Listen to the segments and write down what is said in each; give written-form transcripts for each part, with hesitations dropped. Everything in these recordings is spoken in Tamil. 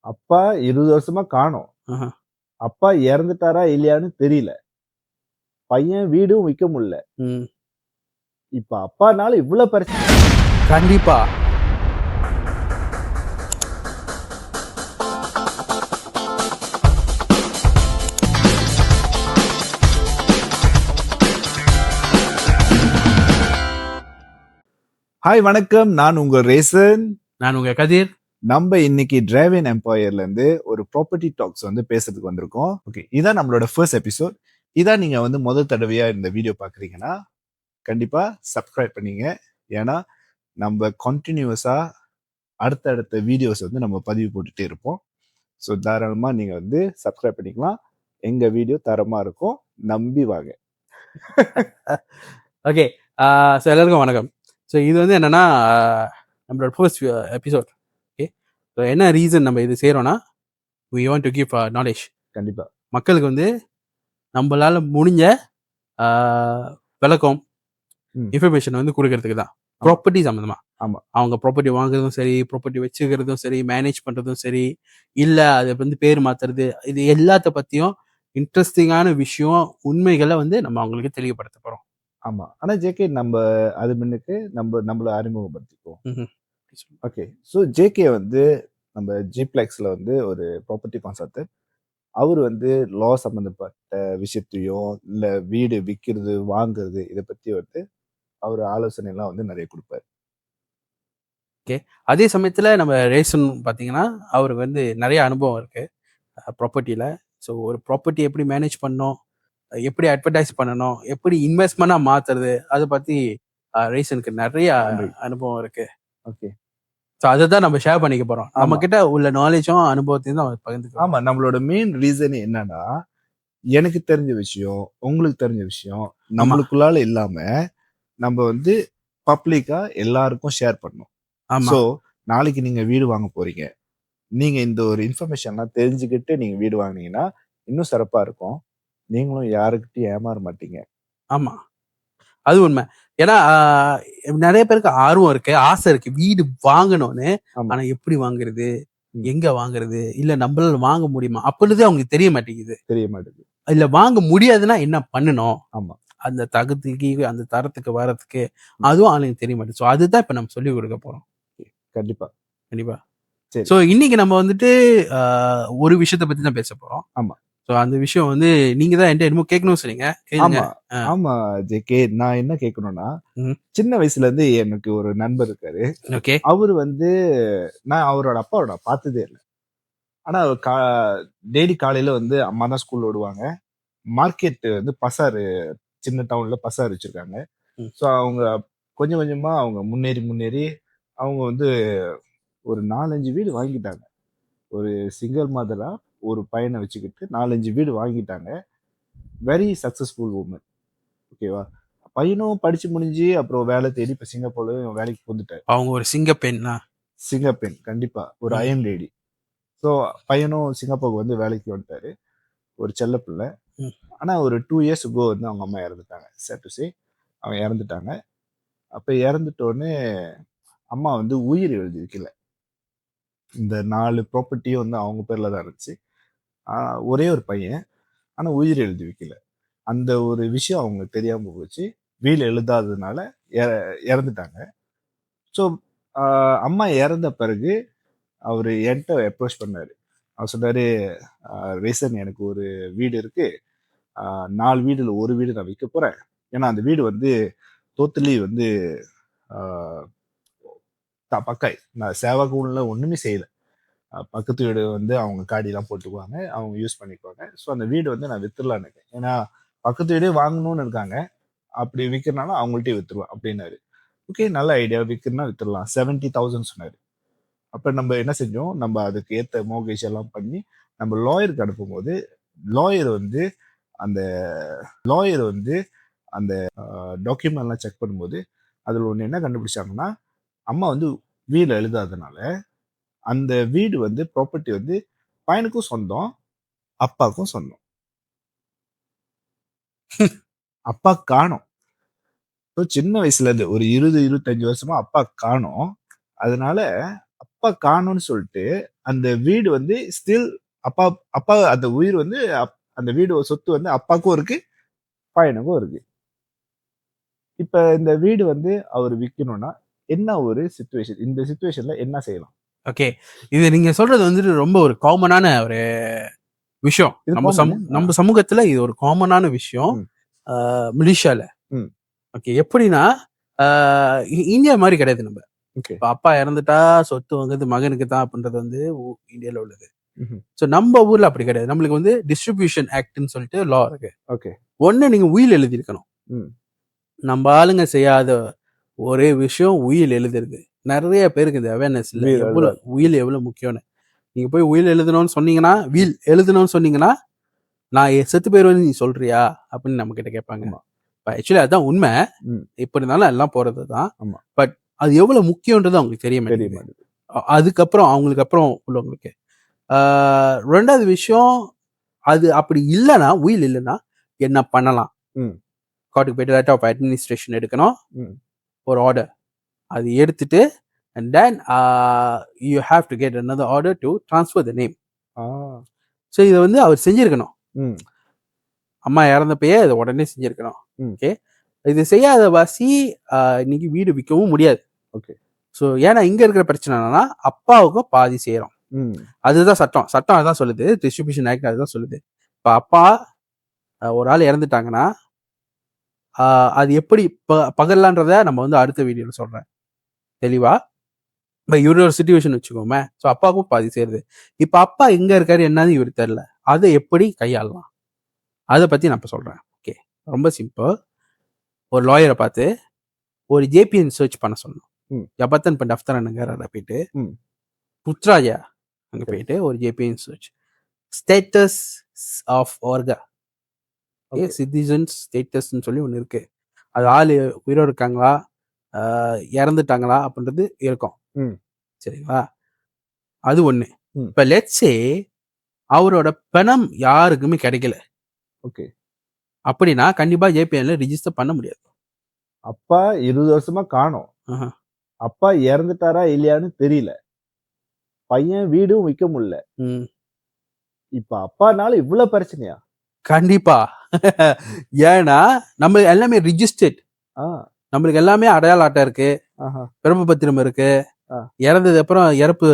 அப்பா 20 வருஷமா காணோம். ஆஹா. அப்பா இறந்துட்டாரா இல்லையான்னு தெரியல. பையன் வீடும் விக்க முடியல. ம். இப்ப அப்பானால இவ்வளவு பிரச்சனை. கண்டிப்பா. ஹாய் வணக்கம், நான் உங்க ரேசன். நான் உங்க கதிர். நம்ம இன்னைக்கு டிரைவிங் எம்பையர்ல இருந்து ஒரு ப்ராப்பர்ட்டி டாக்ஸ் வந்து பேசுறதுக்கு வந்திருக்கோம். ஓகே, இதான் நம்மளோட ஃபர்ஸ்ட் எபிசோட். இதான் நீங்க வந்து முதல் தடவையா இந்த வீடியோ பாக்குறீங்கன்னா கண்டிப்பா சப்ஸ்கிரைப் பண்ணீங்க. ஏன்னா நம்ம கண்டினியூஸா அடுத்தடுத்த வீடியோஸ் வந்து நம்ம பதிவு போட்டுட்டே இருப்போம். ஸோ தாராளமா நீங்க வந்து சப்ஸ்கிரைப் பண்ணிக்கலாம். எங்க வீடியோ தரமா இருக்கும், நம்பி வாங்க. ஓகே, ஸோ எல்லாருக்கும் வணக்கம். ஸோ இது வந்து என்னன்னா நம்மளோட ஃபர்ஸ்ட் எபிசோட். ஓகே, ஸோ என்ன ரீசன் நம்ம இது செய்கிறோன்னா we want to give knowledge. கண்டிப்பா மக்களுக்கு வந்து நம்மளால முடிஞ்ச விளக்கம் இன்ஃபர்மேஷன் வந்து கொடுக்கறதுக்கு தான். ப்ராப்பர்ட்டி சம்மந்தமா. ஆமா. அவங்க ப்ராப்பர்ட்டி வாங்குறதும் சரி, ப்ராப்பர்ட்டி வச்சுக்கிறதும் சரி, மேனேஜ் பண்றதும் சரி, இல்ல அதை வந்து பேர் மாத்துறது, இது எல்லாத்த பத்தியும் இன்ட்ரெஸ்டிங்கான விஷயம், உண்மைகளை வந்து நம்ம அவங்களுக்கு தெளிவுபடுத்த போறோம். ஆமா. ஆனா ஜேகே நம்ம அது முன்னுக்கு நம்மள அறிமுகப்படுத்திக்குவோம். ஓகே, ஸோ ஜேகே வந்து நம்ம ஜிப்ளெக்ஸ்ல வந்து ஒரு ப்ராப்பர்ட்டி கான்சல்டன்ட். அவர் வந்து லா சம்பந்தப்பட்ட விஷயத்தையும் இல்ல வீடு விற்கிறது வாங்குறது இதை பத்தி வந்து அவர் ஆலோசனை எல்லாம் வந்து நிறைய கொடுப்பாரு. ஓகே, அதே சமயத்துல நம்ம ரேசன் பார்த்தீங்கன்னா அவருக்கு வந்து நிறைய அனுபவம் இருக்கு ப்ராப்பர்ட்டியில. ஸோ ஒரு ப்ராப்பர்ட்டி எப்படி மேனேஜ் பண்ணணும், எப்படி அட்வர்டைஸ் பண்ணணும், எப்படி இன்வெஸ்ட்மெண்டா மாத்துறது, அதை பத்தி ரேசனுக்கு நிறைய அனுபவம் இருக்கு. ஓகே, ஸோ அதை தான் நம்ம ஷேர் பண்ணிக்க போறோம். நம்ம கிட்ட உள்ள நாலேஜும் அனுபவத்தையும் தான் பகிர்ந்துக்கிறோம். ஆமா, நம்மளோட மெயின் ரீசன் என்னன்னா, எனக்கு தெரிஞ்ச விஷயம், உங்களுக்கு தெரிஞ்ச விஷயம் நம்மளுக்குள்ளால இல்லாம நம்ம வந்து பப்ளிக்கா எல்லாருக்கும் ஷேர் பண்ணணும். ஸோ நாளைக்கு நீங்க வீடு வாங்க போறீங்க, நீங்க இந்த ஒரு இன்ஃபர்மேஷன்லாம் தெரிஞ்சுக்கிட்டு நீங்க வீடு வாங்கினீங்கன்னா இன்னும் சிறப்பா இருக்கும். நீங்களும் யாருக்கிட்டையும் ஏமாற மாட்டீங்க. ஆமா, அது உண்மை. ஏன்னா நிறைய பேருக்கு ஆர்வம் இருக்கு, ஆசை இருக்கு வீடு வாங்கணும்னு. ஆனா எப்படி வாங்குறது, எங்க வாங்குறது, இல்ல நம்மளால வாங்க முடியுமா அப்படின்றதே அவங்களுக்கு தெரிய மாட்டேங்குது. இல்ல வாங்க முடியாதுன்னா என்ன பண்ணணும், ஆமா, அந்த தகுதிக்கு அந்த தரத்துக்கு வரதுக்கு அதுவும் ஆளுங்க தெரிய மாட்டேங்குது. ஸோ அதுதான் இப்ப நம்ம சொல்லி கொடுக்க போறோம். கண்டிப்பா கண்டிப்பா. ஸோ இன்னைக்கு நம்ம வந்துட்டு ஒரு விஷயத்தை பத்தி தான் பேச போறோம். ஆமா. ஸோ அந்த விஷயம் வந்து நீங்க தான் என்கிட்ட என்னமோ கேட்கணும்னு சொன்னீங்க. ஆமா ஜேகே, நான் என்ன கேட்கணும்னா, சின்ன வயசுல இருந்து எனக்கு ஒரு நண்பர் இருக்காரு. ஓகே, அவரு வந்து நான் அவரோட அப்பாவோட பார்த்ததே இல்லை. ஆனா டெய்லி காலையில வந்து அம்மா தான் ஸ்கூல்ல விடுவாங்க. மார்க்கெட் வந்து பசாரு, சின்ன டவுன்ல பசார் வச்சிருக்காங்க. ஸோ அவங்க கொஞ்சம் கொஞ்சமா அவங்க முன்னேறி அவங்க வந்து ஒரு 4-5 வீடு வாங்கிட்டாங்க. ஒரு சிங்கிள் மதரா ஒரு பையனை வச்சுக்கிட்டு 4-5 வீடு வாங்கிட்டாங்க. Very successful woman. ஓகேவா? பையனும் படிச்சு முடிஞ்சு அப்புறம் வேலை தேடி இப்ப சிங்கப்பூர்ல வேலைக்கு வந்துட்டாரு. அவங்க ஒரு சிங்கப்பெண்ணா? சிங்கப்பெண், கண்டிப்பா ஒரு அயன் லேடி. ஸோ பையனும் சிங்கப்பூருக்கு வந்து வேலைக்கு வந்துட்டாரு. ஒரு செல்ல பிள்ளை. ஆனா ஒரு 2 இயர்ஸ் கோ வந்து அவங்க அம்மா இறந்துட்டாங்க. சேட் டு சே அவங்க இறந்துட்டாங்க. அப்ப இறந்துட்டோடனே அம்மா வந்து உயிர் எழுதி வைக்கல. இந்த 4 ப்ராப்பர்ட்டியும் வந்து அவங்க பேர்ல தான் இருந்துச்சு. ஒரே ஒரு பையன், ஆனா உயிர் எழுதி வைக்கல. அந்த ஒரு விஷயம் அவங்களுக்கு தெரியாம போச்சு. வீல் எழுதாததுனால இறந்துட்டாங்க. ஸோ அம்மா இறந்த பிறகு அவரு என்கிட்ட அப்ரோச் பண்ணாரு. அவர் சொன்னாரு, ரேசன் எனக்கு ஒரு வீடு இருக்கு, 4 வீடுல ஒரு வீடு நான் விற்க போறேன். ஏன்னா அந்த வீடு வந்து டோட்டலி வந்து பக்காய், நான் சேவாக்கூன்ல ஒண்ணுமே செய்யல. பக்கத்து வீடு வந்து அவங்க காடிலாம் போட்டுக்குவாங்க, அவங்க யூஸ் பண்ணிக்குவாங்க. ஸோ அந்த வீடு வந்து நான் வித்துடலான்னு இருக்கேன். ஏன்னா பக்கத்து வீடே வாங்கணும்னு இருக்காங்க, அப்படி விற்கிறனால அவங்கள்ட்டே வித்துருவேன் அப்படின்னாரு. ஓகே, நல்ல ஐடியா, விற்கிறனா வித்துடலாம். 70,000 சொன்னாரு. அப்ப நம்ம என்ன செஞ்சோம், நம்ம அதுக்கு ஏத்த மோகேஷ் எல்லாம் பண்ணி நம்ம லாயருக்கு அனுப்பும்போது லாயர் வந்து அந்த அந்த டாக்குமெண்ட் எல்லாம் செக் பண்ணும்போது அதுல ஒண்ணு என்ன கண்டுபிடிச்சாங்கன்னா, அம்மா வந்து வீடு எழுதாதனால அந்த வீடு வந்து ப்ராப்பர்ட்டி வந்து பையனுக்கும் சொந்தம், அப்பாவுக்கும் சொந்தம். அப்பா காணோம். சின்ன வயசுல இருந்து ஒரு 20-25 வருஷமா அப்பா காணோம். அதனால அப்பா காணும்னு சொல்லிட்டு அந்த வீடு வந்து ஸ்டில் அப்பா அப்பா அந்த உயிர் வந்து அந்த வீடு சொத்து வந்து அப்பாவுக்கும் இருக்கு, பையனுக்கும் இருக்கு. இப்ப இந்த வீடு வந்து அவர் விக்கணும்னா என்ன ஒரு சிச்சுவேஷன், இந்த சிச்சுவேஷன்ல என்ன செய்யலாம்? ஓகே. இது நீங்க சொல்றது வந்துட்டு ரொம்ப ஒரு காமனான ஒரு விஷயம். இது நம்ம common. நம்ம சமூகத்துல இது ஒரு காமனான விஷயம். ம். மலேசியால. ம். ஓகே. எப்படின்னா இந்தியா மாதிரி கிடையாது. நம்ம ஓகே. இப்ப அப்பா இறந்துட்டா சொத்து வாங்குறது மகனுக்கு தான் அப்படின்றது வந்து இந்தியால உள்ளது. ம்ஹும். ஸோ நம்ம ஊர்ல அப்படி கிடையாது. நம்மளுக்கு வந்து டிஸ்ட்ரிபியூஷன் ஆக்ட்னு சொல்லிட்டு லா இருக்கு. ஓகே. ஒண்ணு நீங்க உயில் எழுதியிருக்கணும். ம். நம்ம ஆளுங்க செய்யாத ஒரே விஷயம் உயில் எழுதுறது. நிறைய பேருக்கு இந்த அவேர்னஸ் இல்லை, வீல் எவ்வளவு எழுதாது. உயில் எவ்வளவு முக்கியம்னு. நீங்க போய் உயில் எழுதணும்னு சொன்னீங்கன்னா, வீல் எழுதணும்னு சொன்னீங்கன்னா, நான் செத்து போயிருவேன்னு நீ சொல்றியா அப்படின்னு நம்ம கிட்ட கேட்பாங்க. ஆமா. ஆக்சுவலி அதுதான் உண்மை. ம். இப்ப இருந்தாலும் எல்லாம் போறது தான். ஆமா. பட் அது எவ்வளவு முக்கியன்றது அவங்களுக்கு தெரிய தெரிய மாட்டேங்குது. மாட்டேங்குது. அதுக்கப்புறம் அவங்களுக்கு அப்புறம் உள்ளவங்களுக்கு ரெண்டாவது விஷயம், அது அப்படி இல்லைன்னா உயில் இல்லைன்னா என்ன பண்ணலாம்? ம். கோர்ட்டுக்கு போயிட்டு லெட்டர் ஆஃப் அட்மினிஸ்ட்ரேஷன் எடுக்கணும், ம். ஒரு ஆர்டர். அது எடுத்துட்டு and then you have to get another order to transfer the name. ஆ. ஸோ இதை வந்து அவர் செஞ்சிருக்கணும். ம். அம்மா இறந்தப்பயே அதை உடனே செஞ்சிருக்கணும். ம். ஓகே. இது செய்யாத வாசி இன்னைக்கு வீடு விற்கவும் முடியாது. ஓகே. ஸோ ஏன்னா இங்க இருக்கிற பிரச்சனை என்னன்னா, அப்பாவுக்கும் பாதி செய்யறோம். ம். அதுதான் சட்டம். சட்டம் அதான் சொல்லுது. டிஸ்ட்ரிபியூஷன் ஆக்ட் அதுதான் சொல்லுது. இப்போ அப்பா ஒரு ஆள் இறந்துட்டாங்கன்னா அது எப்படி பகரலான்றத நம்ம வந்து அடுத்த வீடியோல சொல்றேன் தெளிவா. இப்போ இவரு ஒரு சுச்சுவேஷன் வச்சுக்கோமே. ஸோ அப்பாவுக்கும் பாதி சேருது. இப்போ அப்பா எங்க இருக்காரு என்னன்னு இவருக்கு தெரியல. அதை எப்படி கையாளலாம் அதை பத்தி நான் இப்ப சொல்றேன். ஓகே. ரொம்ப சிம்பிள். ஒரு லாயரை பார்த்து ஒரு ஜேபிஎன் சர்ச் பண்ண சொல்லணும். ம். ஜபத்தன் பண்ட் அஃப்தரன் போயிட்டு ம். புத்ராஜா அங்க போயிட்டு ஒரு ஜேபிஎன் சர்ச் ஸ்டேட்டஸ் ஆஃப் ஆர்கா சிட்டிசன்ஸ் ஸ்டேட்டஸ்ன்னு சொல்லி ஒன்று இருக்கு. அது ஆள் உயிரோடு இருக்காங்களா இறந்துட்டாங்களா அப்படின்றது இருக்கும். ம். சரிங்களா? அது ஒண்ணு. ம். இப்ப லெட்ஸே அவரோட பணம் யாருக்குமே கிடைக்கல. ஓகே. அப்படின்னா கண்டிப்பா ஜேபிஎன்ல ரிஜிஸ்டர் பண்ண முடியாது. அப்பா 20 வருஷமா காணோம். ஆஹா. அப்பா இறந்துட்டாரா இல்லையான்னு தெரியல. பையன் வீடும் விற்க முடியல. ம். இப்ப அப்பானால இவ்வளவு பிரச்சனையா? கண்டிப்பா. ஏன்னா நம்ம எல்லாமே ரிஜிஸ்டர்ட். ஆ. நம்மளுக்கு எல்லாமே அடையாள அட்டை இருக்கு, ஆஹா. பிறப்பு பத்திரம் இருக்கு, ஆ. இறந்தது அப்புறம் இறப்பு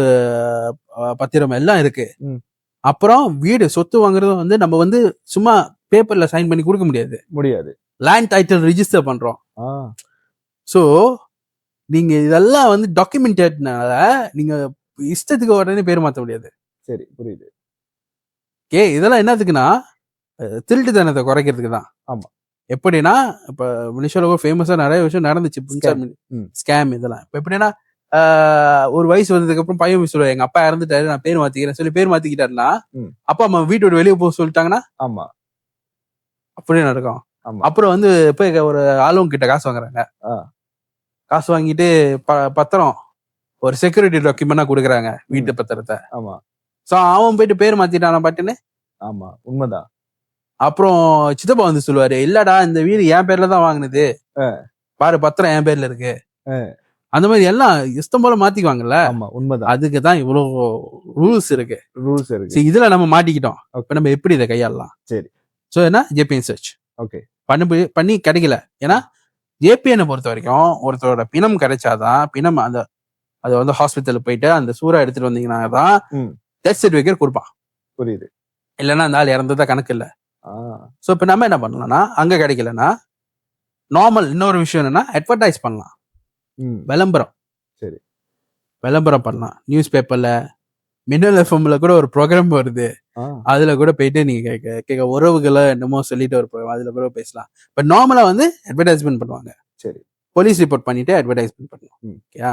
பத்திரம் எல்லாம் இருக்கு. ம். அப்புறம் வீடு சொத்து வாங்குறது வந்து நம்ம வந்து சும்மா பேப்பர்ல சைன் பண்ணி கொடுக்க முடியாது. முடியாது. லேண்ட் டைட்டில் ரிஜிஸ்டர் பண்றோம். ஆ. ஸோ நீங்க இதெல்லாம் வந்து டாக்குமெண்டட்னால நீங்க இஷ்டத்துக்கு உடனே பேர் மாற்ற முடியாது. சரி, புரியுது. ஓகே. இதெல்லாம் என்னத்துக்குன்னா திருட்டுத்தனத்தை குறைக்கிறதுக்கு தான். ஆமா. எப்படின்னா இப்ப மலேசியால ஃபேமஸா நிறைய விஷயம் நடந்துச்சு. ம். ஸ்கேம் இதெல்லாம். இப்ப எப்படின்னா ஒரு வயசு வந்ததுக்கு அப்புறம் பையன் சொல்லுவாரு எங்க அப்பா இறந்துட்டாரு நான் பேர் மாத்திக்கிறேன் சொல்லி பேர் மாத்திக்கிட்டாருன்னா ம். அப்பா அம்மா வீட்டோட வெளியே போக சொல்லிட்டாங்கன்னா ஆமா. அப்படியே நடக்கும். ஆமா. அப்புறம் வந்து போய் ஒரு ஆளுங்க கிட்ட காசு வாங்குறாங்க. ஆ. காசு வாங்கிட்டு பத்திரம் ஒரு செக்யூரிட்டி டாக்குமெண்டா கொடுக்குறாங்க, வீட்டு பத்திரத்தை. ஆமா. சோ அவன் போயிட்டு பேர் மாத்திட்டான பாட்டுன்னு. ஆமா, உண்மைதான். அப்புறம் சித்தப்பா வந்து சொல்லுவாரு இல்லடா இந்த வீடு என் பேர்ல தான் வாங்கினது, பாரு பத்திரம் என் பேர்ல இருக்கு. அந்த மாதிரி எல்லாம் இஷ்டம் போல மாத்திக்குவாங்கல்ல. ஆமா, உண்மைதான். அதுக்கு தான் இவ்வளவு ரூல்ஸ் இருக்கு. ரூல்ஸ் இருக்கு. சரி, இதுல நம்ம மாட்டிக்கிட்டோம். இப்ப நம்ம எப்படி இதை கையாளலாம்? சரி. சோ என்ன ஜேபிஎன் சர்ச் ஓகே. பண்ணி கிடைக்கல. ஏன்னா ஜேபிஎன் பொறுத்த வரைக்கும் ஒருத்தரோட பிணம் கிடைச்சாதான் பிணம் அது வந்து ஹாஸ்பிட்டலுக்கு போயிட்டு அந்த சூறா எடுத்துட்டு வந்தீங்கன்னா தான் டெத் சர்டிபிகேட் கொடுப்பான். புரியுது. இல்லைன்னா அந்த ஆள் இறந்ததா கணக்கு இல்லை. ஆ. ஸோ இப்போ நம்ம என்ன பண்ணலாம்னா அங்க கிடைக்கலன்னா நார்மல் இன்னொரு விஷயம் என்னன்னா அட்வர்டைஸ் பண்ணலாம். விளம்பரம். சரி. விளம்பரம் பண்ணலாம். நியூஸ் பேப்பர்ல மின்னல் எஃப்எம்ல கூட ஒரு ப்ரோக்ராம் வருது. அதுல கூட போயிட்டு நீங்க கேட்க உறவுகளை என்னமோ சொல்லிட்டு ஒரு அதுல கூட பேசலாம். பட் நார்மலா வந்து அட்வர்டைஸ்மெண்ட் பண்ணுவாங்க. சரி. போலீஸ் ரிப்போர்ட் பண்ணிட்டு அட்வர்டைஸ்மெண்ட் பண்ணுவோம். ஓகே.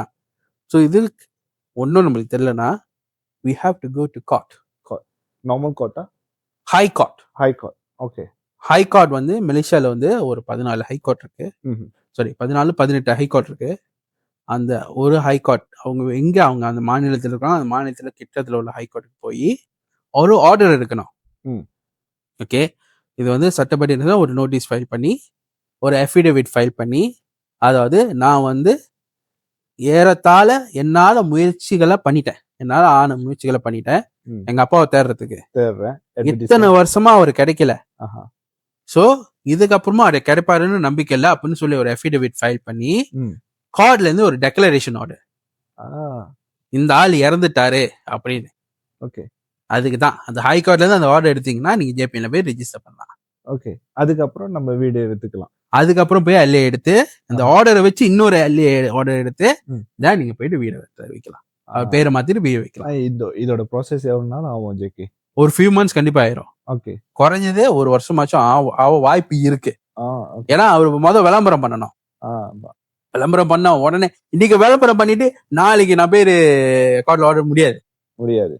ஸோ இது ஒன்றும் நம்மளுக்கு தெரியலனா we have to go to court. Normal கோர்ட்டா? High court. High court. Okay. High court வந்து மலேசியால வந்து ஒரு 14 ஹை கோர்ட் இருக்கு. சாரி 14-18 ஹை கோர்ட் இருக்கு. அந்த ஒரு ஹை கோர்ட் அவங்க அந்த மாநிலத்தில் இருக்காங்க, அந்த மாநிலத்தில் கிட்டத்தில் உள்ள ஹை கோர்ட்டுக்கு போய் ஒரு ஆர்டர் எடுக்கணும். ஓகே. இது வந்து சட்டப்படி ஒரு நோட்டீஸ் ஃபைல் பண்ணி ஒரு அஃபிடேவிட் ஃபைல் பண்ணி, அதாவது நான் வந்து ஏறத்தாழ என்னால முயற்சிகளை பண்ணிட்டேன். என்னால ஆன முயற்சிகளை பண்ணிட்டேன் ம். எங்க அப்பாவை தேடுறதுக்கு. தேடுறேன். இத்தனை வருஷமா அவர் கிடைக்கல. ஆஹா. சோ இதுக்கப்புறமா அவர் கிடைப்பாருன்னு நம்பிக்கை இல்லை அப்படின்னு சொல்லி ஒரு அஃபிடவிட் ஃபைல் பண்ணி ம். கார்ட்ல இருந்து ஒரு டெக்ளரேஷன் ஆர்டர், ஆ. இந்த ஆள் இறந்துட்டாரு அப்படின்னு. ஓகே. அதுக்கு தான் அந்த ஹை கோர்ட்ல இருந்து அந்த ஆர்டர் எடுத்தீங்கன்னா நீங்க ஜேபிஎல்ல போய் ரெஜிஸ்டர் பண்ணலாம். ஓகே. அதுக்கப்புறம் நம்ம வீடு வித்துக்கலாம். அதுக்கப்புறம் போய் எல்ஏ எடுத்து அந்த ஆர்டரை வச்சு இன்னொரு எல்ஏ ஆர்டர் எடுத்து ம். தான் நீங்க போயிட்டு வீடு வைக்கலாம். அவர் பேரை மாத்திட்டு வீடு வைக்கலாம். இதோட ப்ராசஸ் எவ்வளவு நாள் ஆகும் ஜேகே? ஒரு ஃபியூ மந்த்ஸ் கண்டிப்பா ஆயிரும். ஓகே. குறைஞ்சதே ஒரு வருஷமாச்சும் ஆக வாய்ப்பு இருக்கு. ஓகே. ஏன்னா அவர் முதல் விளம்பரம் பண்ணணும். விளம்பரம் பண்ண உடனே இன்னைக்கு விளம்பரம் பண்ணிட்டு நாளைக்கு நான் பேரு கார்டில் ஆர்டர் முடியாது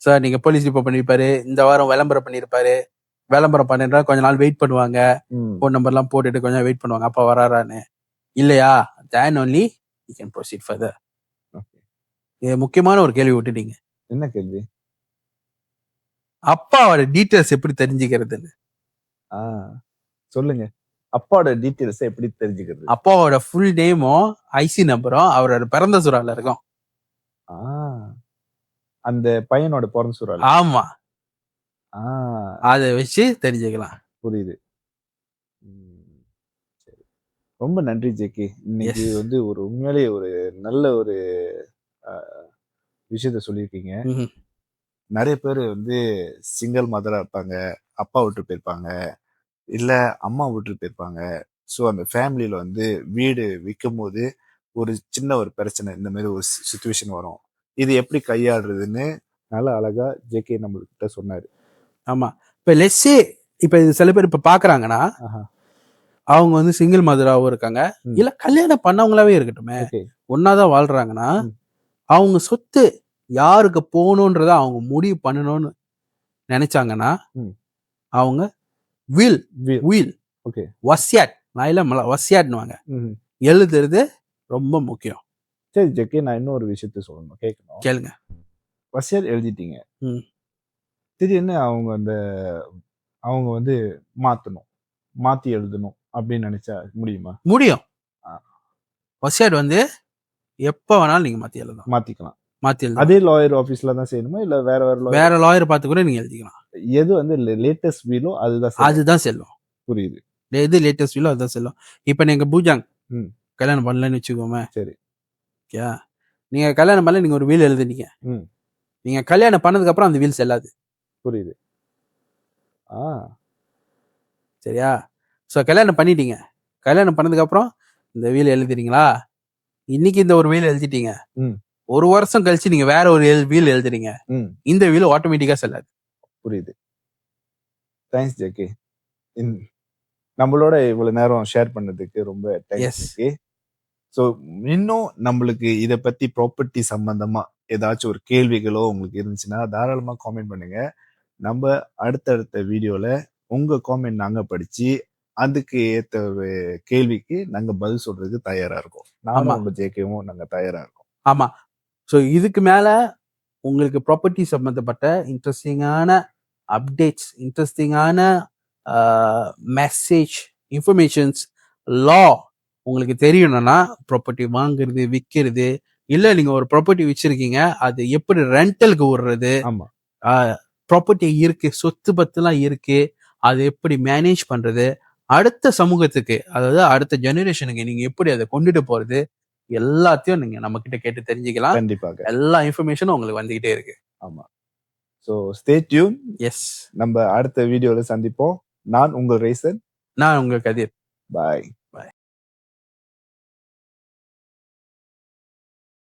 சார். நீங்க போலீஸ் ரிப்போர்ட் பண்ணிருப்பாரு, இந்த வாரம் விளம்பரம் பண்ணிருப்பாரு, விளம்பரம் பண்ணிட்டா கொஞ்ச நாள் வெயிட் பண்ணுவாங்க, போன் நம்பர் எல்லாம் போட்டுட்டு கொஞ்சம் வெயிட் பண்ணுவாங்க அப்பா வராரான்னு. இல்லையா, then only you can proceed further. இது முக்கியமான ஒரு கேள்வி விட்டுட்டீங்க. என்ன கேள்வி? அப்பாவோட டீட்டெயில்ஸ் எப்படி தெரிஞ்சுக்கிறதுன்னு. சொல்லுங்க. அப்பாவோட டீட்டெயில்ஸ் எப்படி தெரிஞ்சுக்கிறது? அப்பாவோட ஃபுல் நேமும் ஐசி நம்பரும் அவரோட பிறந்த சூறால இருக்கும். அந்த பையனோட பிறந்த சூறால. ஆமா, அதை வச்சு தெரிஞ்சுக்கலாம். புரியுது. ரொம்ப நன்றி ஜேகே. இன்னைக்கு வந்து ஒரு உண்மையிலேயே ஒரு நல்ல ஒரு விஷயத்த சொல்லியிருக்கீங்க. நிறைய பேர் வந்து சிங்கிள் மதரா இருப்பாங்க, அப்பா விட்டு போயிருப்பாங்க, இல்ல அம்மா விட்டு போயிருப்பாங்க. ஸோ அந்த ஃபேமிலியில வந்து வீடு விற்கும் போது ஒரு சின்ன ஒரு பிரச்சனை, இந்த மாதிரி ஒரு சுச்சுவேஷன் வரும். இது எப்படி கையாடுறதுன்னு நல்ல அழகா ஜேகே நம்மகிட்ட சொன்னாரு. ஆமா, இப்ப லெஸ்ஸே இப்ப இது சில பேர் இப்ப பாக்குறாங்கன்னா அவங்க வந்து சிங்கிள் மதராவும் இருக்காங்க, இல்ல கல்யாணம் பண்ணவங்களாவே இருக்கட்டுமே, ஒன்னாதான் வாழ்றாங்கன்னா அவங்க சொத்து யாருக்கு போகணுன்றத அவங்க முடிவு பண்ணணும்னு நினைச்சாங்கன்னா அவங்க வசியாட் வசியாட்னுவாங்க, எழுதுறது ரொம்ப முக்கியம். சரி ஜெகே, நான் இன்னொரு விஷயத்த சொல்லணும், கேட்கணும், கேளுங்க. வசியாட் எழுதிட்டீங்க, திடீர்னு அவங்க வந்து மாத்தி எழுதணும் அப்படின்னு நினைச்சா முடியுமா? முடியும். வசியாட் வந்து எப்ப வேணாலும் நீங்க மாத்திக்கலாம். மாத்தி எழுத அதே லாயர் ஆபீஸ்ல தான் செய்யணுமா, இல்ல வேற லாயர் பார்த்து கூட நீங்க எழுதிக்கலாம். எது வந்து லேட்டஸ்ட் வீலோ அதுதான் செல்லும். புரியுது. எது லேட்டஸ்ட் வீலோ அதுதான் செல்லும். இப்ப நீங்க பூஜாங் கல்யாணம் பண்ணலன்னு வச்சுக்கோமே, சரி, நீங்க கல்யாணம் பண்ணல, நீங்க ஒரு வீல் எழுதுனீங்க, நீங்க கல்யாணம் பண்ணதுக்கு அப்புறம் அந்த வீல் செல்லாது. புரியுது. சரியா? ஸோ கல்யாணம் பண்ணிட்டீங்க, கல்யாணம் பண்ணதுக்கு அப்புறம் இந்த வீல் எழுதுறீங்களா, இன்னைக்கு இந்த ஒரு வீல் எழுதிட்டீங்க, ஒரு வருஷம் கழிச்சு நீங்க வேற ஒரு வீல் எழுதுறீங்க, இந்த வீல் ஆட்டோமேட்டிக்கா செல்லாது. புரியுது. தேங்க்ஸ் ஜேகே, நம்மளோட இவ்வளவு நேரம் ஷேர் பண்ணதுக்கு ரொம்ப தேங்க்ஸ் ஜேகே. ஸோ இன்னும் நம்மளுக்கு இதை பத்தி ப்ராப்பர்ட்டி சம்பந்தமா ஏதாச்சும் ஒரு கேள்விகளோ உங்களுக்கு இருந்துச்சுன்னா தாராளமா காமெண்ட் பண்ணுங்க. நம்ம அடுத்தடுத்த வீடியோல உங்க காமெண்ட் நாங்க படிச்சு அதுக்கு ஏத்த கேள்விக்கு நாங்க பதில் சொல்றதுக்கு தயாரா இருக்கோம். நாம உங்க ஜேகேவும் நாங்க தயாரா இருக்கோம். ஆமா. ஸோ இதுக்கு மேல உங்களுக்கு ப்ராப்பர்ட்டி சம்பந்தப்பட்ட இன்ட்ரெஸ்டிங்கான அப்டேட்ஸ், இன்ட்ரெஸ்டிங்கான மெசேஜ், இன்ஃபர்மேஷன்ஸ், லா உங்களுக்கு தெரியணும்னா, ப்ராப்பர்ட்டி வாங்குறது, விற்கிறது, இல்ல நீங்க ஒரு ப்ராப்பர்ட்டி வச்சிருக்கீங்க அது எப்படி ரெண்டலுக்கு விடுறது, ப்ராப்பர்ட்டி இருக்கு, சொத்து பத்துலாம் இருக்கு, அது எப்படி மேனேஜ் பண்றது, அடுத்த சமூகத்துக்கு, அதாவது அடுத்த ஜெனரேஷனுக்கு நீங்க எப்படி அதை கொண்டுட்டு போறது, எல்லாத்தையும் நீங்க நம்ம கிட்ட கேட்டு தெரிஞ்சுக்கலாம். கண்டிப்பாக எல்லா இன்ஃபர்மேஷனும் உங்களுக்கு வந்துகிட்டே இருக்கு. ஆமா. So stay tune. எஸ், நம்ம அடுத்த வீடியோல சந்திப்போம். நான் உங்கள் ரேசன். நான் உங்கள் கதிர். பாய்.